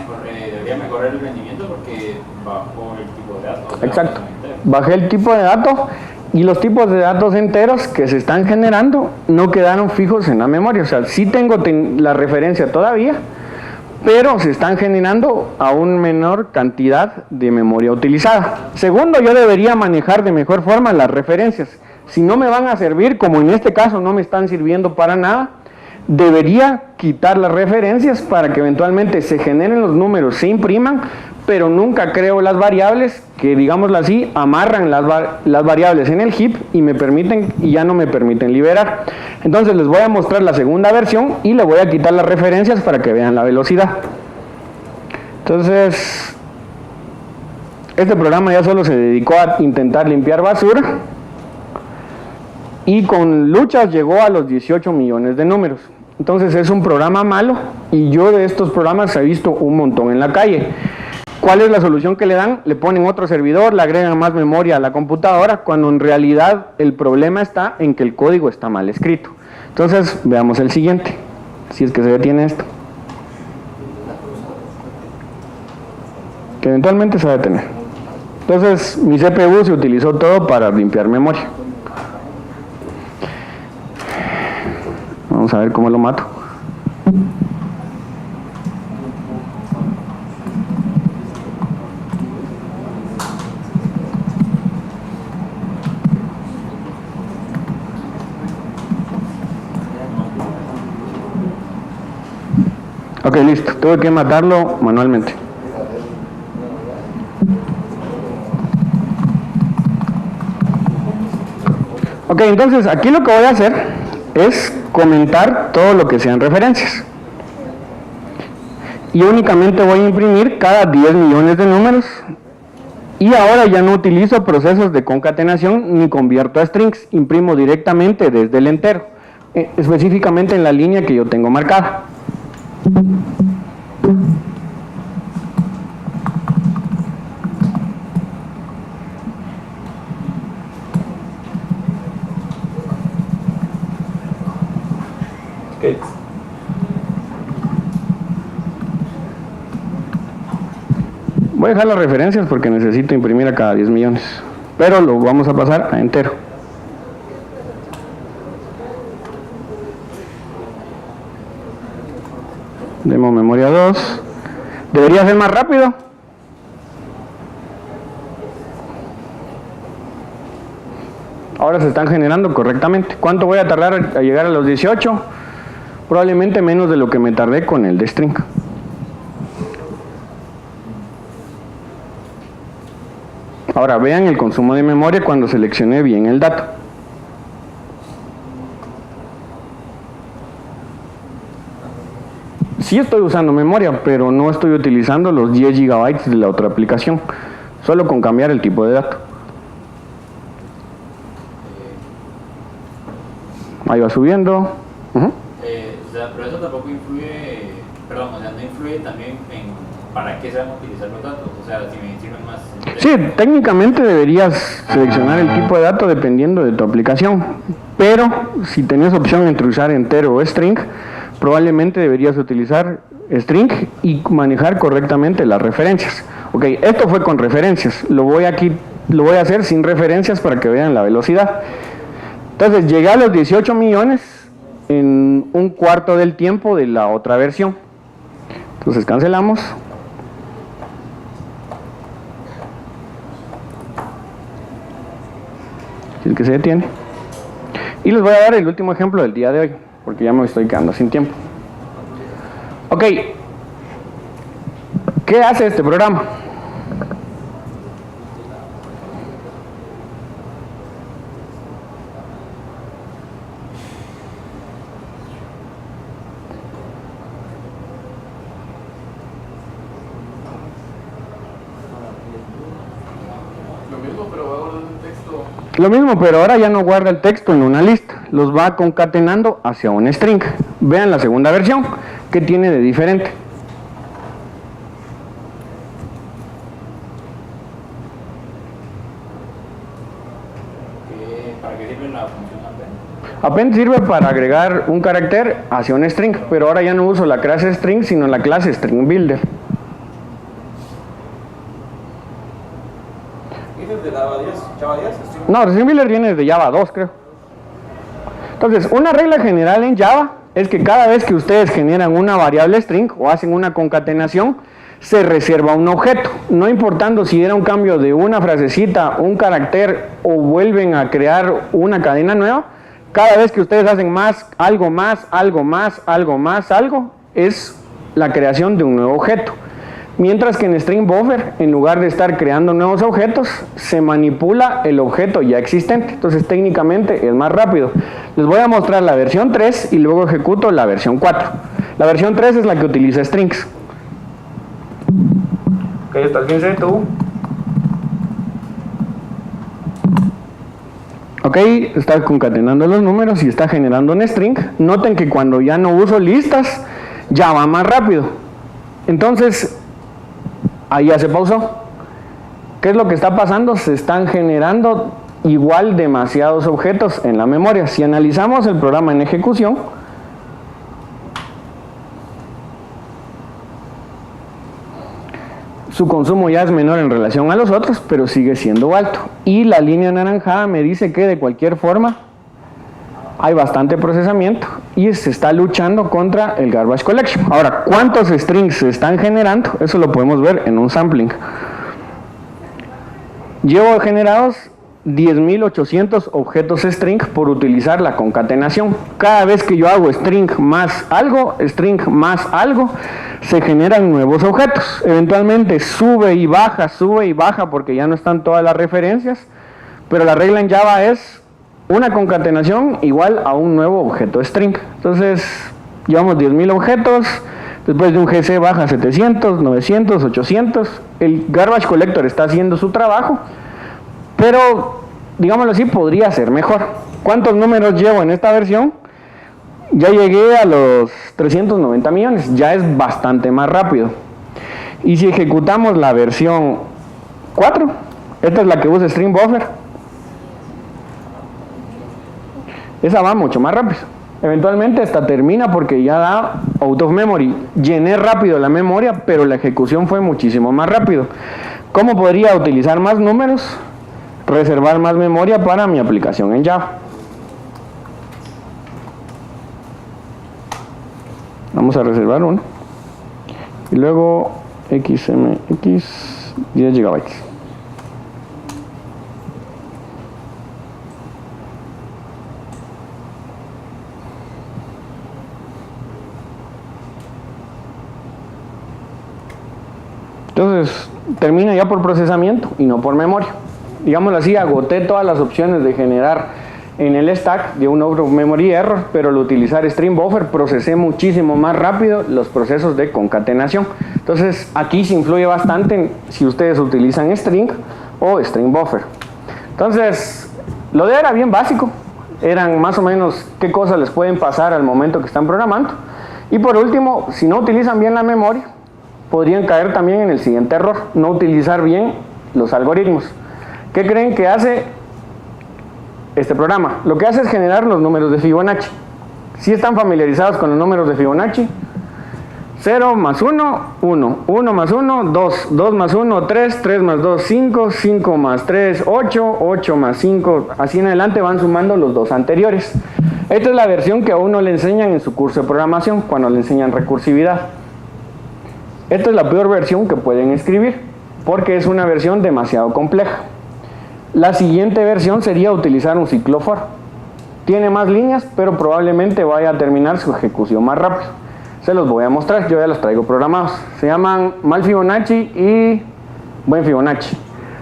mejorar el rendimiento porque bajó el tipo de datos. Exacto. Bajé el tipo de datos y los tipos de datos enteros que se están generando no quedaron fijos en la memoria. O sea, sí tengo la referencia todavía, pero se están generando a una menor cantidad de memoria utilizada. Segundo, yo debería manejar de mejor forma las referencias. Si no me van a servir, como en este caso no me están sirviendo para nada, debería quitar las referencias para que eventualmente se generen los números, se impriman, pero nunca creo las variables que, digámoslo así, amarran las variables en el heap y me permiten y ya no me permiten liberar. Entonces les voy a mostrar la segunda versión y le voy a quitar las referencias para que vean la velocidad. Entonces, este programa ya solo se dedicó a intentar limpiar basura y con luchas llegó a los 18 millones de números. Entonces es un programa malo y yo de estos programas he visto un montón en la calle. ¿Cuál es la solución que le dan? Le ponen otro servidor, le agregan más memoria a la computadora, cuando en realidad el problema está en que el código está mal escrito. Entonces veamos el siguiente, si es que se detiene esto. Que eventualmente se va a detener. Entonces mi CPU se utilizó todo para limpiar memoria. Vamos a ver cómo lo mato. Ok, listo. Tuve que matarlo manualmente. Ok, entonces aquí lo que voy a hacer es comentar todo lo que sean referencias. Y únicamente voy a imprimir cada 10 millones de números. Y ahora ya no utilizo procesos de concatenación ni convierto a strings. Imprimo directamente desde el entero. Específicamente en la línea que yo tengo marcada. Okay. Voy a dejar las referencias porque necesito imprimir a cada 10 millones. Pero lo vamos a pasar a entero. Demo memoria 2. Debería ser más rápido. Ahora se están generando correctamente. ¿Cuánto voy a tardar a llegar a los 18? Probablemente menos de lo que me tardé con el de string. Ahora vean el consumo de memoria cuando seleccioné bien el dato. Sí estoy usando memoria, pero no estoy utilizando los 10 GB de la otra aplicación, solo con cambiar el tipo de dato. Ahí va subiendo. Pero eso tampoco influye, perdón, o sea, no influye también en para qué se van a utilizar los datos, o sea, si me sirven más. Sí, técnicamente deberías seleccionar el tipo de dato dependiendo de tu aplicación, pero si tenías opción entre usar entero o string, probablemente deberías utilizar string y manejar correctamente las referencias. Ok, esto fue con referencias, lo voy a hacer sin referencias para que vean la velocidad. Entonces llegué a los 18 millones en un cuarto del tiempo de la otra versión. Entonces cancelamos. Si es que se detiene. Y les voy a dar el último ejemplo del día de hoy, porque ya me estoy quedando sin tiempo. Ok, ¿qué hace este programa? Lo mismo, pero ahora ya no guarda el texto en una lista, los va concatenando hacia un string. Vean la segunda versión, ¿qué tiene de diferente? ¿Para qué sirve la función append? Append sirve para agregar un carácter hacia un string, pero ahora ya no uso la clase string, sino la clase string builder. ¿Dices de Java 10? ¿Java 10? No, string builder viene de Java 2, creo. Entonces, una regla general en Java es que cada vez que ustedes generan una variable string o hacen una concatenación, se reserva un objeto, no importando si era un cambio de una frasecita, un carácter o vuelven a crear una cadena nueva. Cada vez que ustedes hacen algo, es la creación de un nuevo objeto. Mientras que en string buffer, en lugar de estar creando nuevos objetos, se manipula el objeto ya existente. Entonces técnicamente es más rápido. Les voy a mostrar la versión 3 y luego ejecuto la versión 4. La versión 3 es la que utiliza strings. Ok, ¿estás bien, tú? Ok, está concatenando los números y está generando un string. Noten que cuando ya no uso listas, ya va más rápido. Entonces, ahí ya se pausó. ¿Qué es lo que está pasando? Se están generando igual demasiados objetos en la memoria. Si analizamos el programa en ejecución, su consumo ya es menor en relación a los otros, pero sigue siendo alto. Y la línea anaranjada me dice que de cualquier forma hay bastante procesamiento y se está luchando contra el garbage collection. Ahora, ¿cuántos strings se están generando? Eso lo podemos ver en un sampling. Llevo generados 10.800 objetos string por utilizar la concatenación. Cada vez que yo hago string más algo, se generan nuevos objetos. Eventualmente sube y baja porque ya no están todas las referencias, pero la regla en Java es una concatenación igual a un nuevo objeto string. Entonces llevamos 10.000 objetos, después de un GC baja 700, 900, 800. El garbage collector está haciendo su trabajo, pero digámoslo así, podría ser mejor. ¿Cuántos números llevo en esta versión? Ya llegué a los 390 millones, ya es bastante más rápido. Y si ejecutamos la versión 4, esta es la que usa string buffer, esa va mucho más rápido. Eventualmente esta termina porque ya da out of memory. Llené rápido la memoria, pero la ejecución fue muchísimo más rápido. ¿Cómo podría utilizar más números? Reservar más memoria para mi aplicación en Java. Vamos a reservar uno. Y luego XMX 10 GB. Entonces, termina ya por procesamiento y no por memoria. Digámoslo así, agoté todas las opciones de generar en el stack de un out of memory error, pero al utilizar string buffer procesé muchísimo más rápido los procesos de concatenación. Entonces, aquí se influye bastante si ustedes utilizan string o string buffer. Entonces, lo de era bien básico. Eran más o menos qué cosas les pueden pasar al momento que están programando. Y por último, si no utilizan bien la memoria, podrían caer también en el siguiente error: no utilizar bien los algoritmos. ¿Qué creen que hace este programa? Lo que hace es generar los números de Fibonacci. ¿Sí están familiarizados con los números de Fibonacci? 0 más 1, 1, 1 más 1, 2, 2 más 1, 3, 3 más 2, 5, 5 más 3, 8, 8 más 5, así en adelante van sumando los dos anteriores. Esta es la versión que a uno le enseñan en su curso de programación, cuando le enseñan recursividad. Esta es la peor versión que pueden escribir, porque es una versión demasiado compleja. La siguiente versión sería utilizar un ciclo for. Tiene más líneas, pero probablemente vaya a terminar su ejecución más rápido. Se los voy a mostrar, yo ya los traigo programados. Se llaman mal Fibonacci y buen Fibonacci.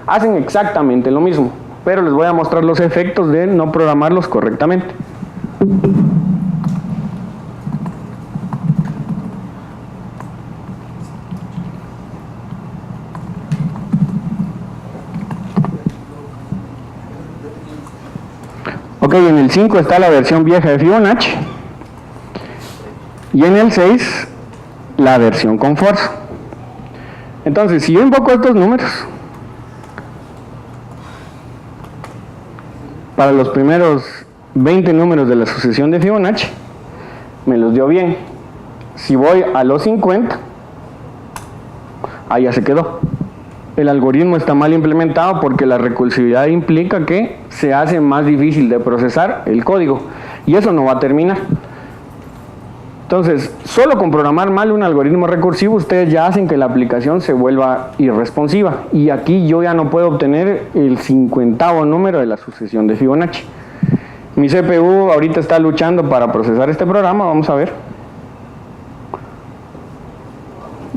Hacen exactamente lo mismo, pero les voy a mostrar los efectos de no programarlos correctamente. Ok, en el 5 está la versión vieja de Fibonacci. Y en el 6, la versión con force. Entonces, si yo invoco estos números, para los primeros 20 números de la sucesión de Fibonacci, me los dio bien. Si voy a los 50, ahí ya se quedó. El algoritmo está mal implementado porque la recursividad implica que se hace más difícil de procesar el código. Y eso no va a terminar. Entonces, solo con programar mal un algoritmo recursivo, ustedes ya hacen que la aplicación se vuelva irresponsiva. Y aquí yo ya no puedo obtener el 50º número de la sucesión de Fibonacci. Mi CPU ahorita está luchando para procesar este programa, vamos a ver.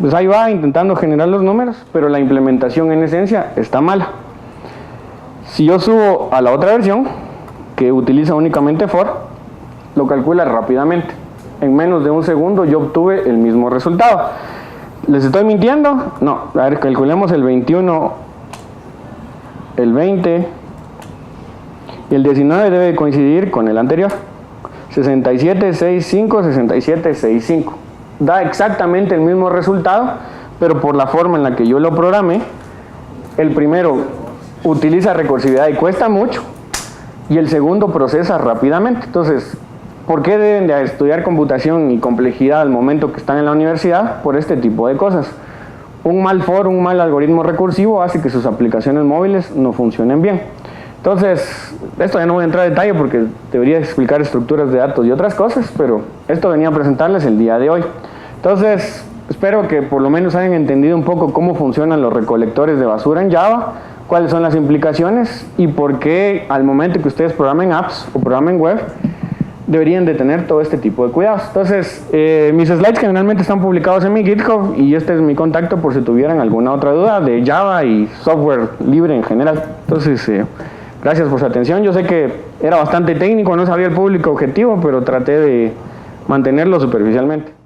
Pues ahí va intentando generar los números, pero la implementación en esencia está mala. Si yo subo a la otra versión, que utiliza únicamente for, lo calcula rápidamente. En menos de un segundo yo obtuve el mismo resultado. ¿Les estoy mintiendo? No. A ver, calculemos el 21, el 20 y el 19 debe coincidir con el anterior. 67, 65, 67, 65. Da exactamente el mismo resultado, pero por la forma en la que yo lo programé, el primero utiliza recursividad y cuesta mucho, y el segundo procesa rápidamente. Entonces, ¿por qué deben de estudiar computación y complejidad al momento que están en la universidad? Por este tipo de cosas. Un mal for, un mal algoritmo recursivo hace que sus aplicaciones móviles no funcionen bien. Entonces, esto ya no voy a entrar a detalle porque debería explicar estructuras de datos y otras cosas, pero esto venía a presentarles el día de hoy. Entonces, espero que por lo menos hayan entendido un poco cómo funcionan los recolectores de basura en Java, cuáles son las implicaciones y por qué al momento que ustedes programen apps o programen web, deberían de tener todo este tipo de cuidados. Entonces, mis slides generalmente están publicados en mi GitHub y este es mi contacto por si tuvieran alguna otra duda de Java y software libre en general. Entonces, gracias por su atención. Yo sé que era bastante técnico, no sabía el público objetivo, pero traté de mantenerlo superficialmente.